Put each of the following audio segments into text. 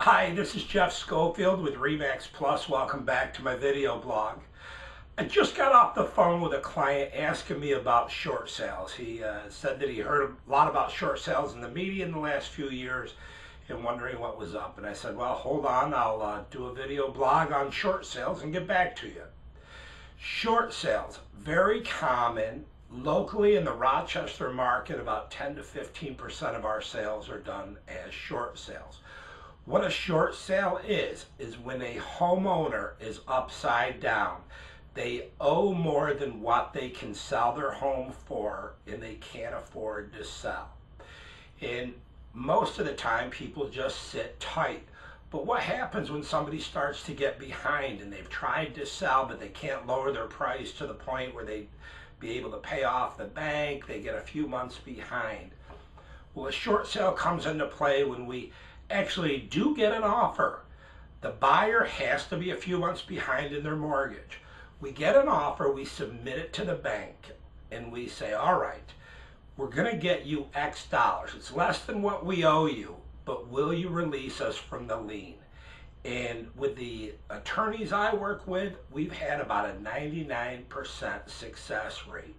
Hi, this is Jeff Scofield with Remax Plus. Welcome back to my video blog. I just got off the phone with a client asking me about short sales. He said that he heard a lot about short sales in the media in the last few years and wondering what was up. And I said, well, hold on, I'll do a video blog on short sales and get back to you. Short sales, very common. Locally in the Rochester market, about 10 to 15% of our sales are done as short sales. What a short sale is when a homeowner is upside down. They owe more than what they can sell their home for, and they can't afford to sell. And most of the time, people just sit tight. But what happens when somebody starts to get behind and they've tried to sell, but they can't lower their price to the point where they be able to pay off the bank, they get a few months behind? Well, a short sale comes into play when we actually do get an offer. The buyer has to be a few months behind in their mortgage. We get an offer, we submit it to the bank, and we say, all right, we're going to get you X dollars. It's less than what we owe you, but will you release us from the lien? And with the attorneys I work with, we've had about a 99% success rate.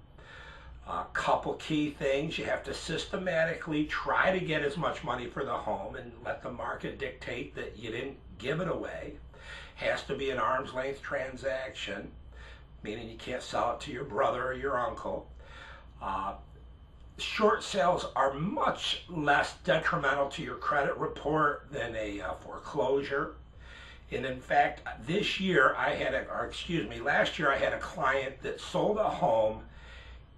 A couple key things: you have to systematically try to get as much money for the home and let the market dictate that you didn't give it away. Has to be an arm's length transaction, meaning you can't sell it to your brother or your uncle. Short sales are much less detrimental to your credit report than a foreclosure. And in fact, last year I had a client that sold a home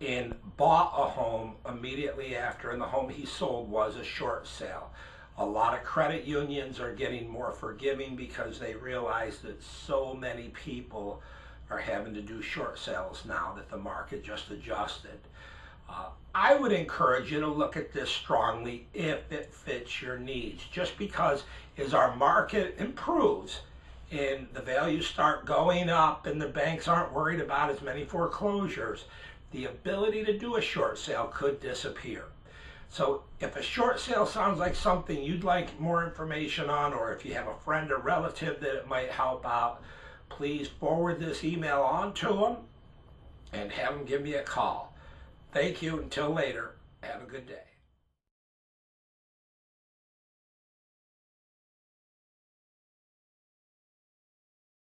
and bought a home immediately after, and the home he sold was a short sale. A lot of credit unions are getting more forgiving because they realize that so many people are having to do short sales now that the market just adjusted. I would encourage you to look at this strongly if it fits your needs. Just because as our market improves and the values start going up and the banks aren't worried about as many foreclosures, the ability to do a short sale could disappear. So if a short sale sounds like something you'd like more information on, or if you have a friend or relative that it might help out, please forward this email on to them and have them give me a call. Thank you. Until later, have a good day.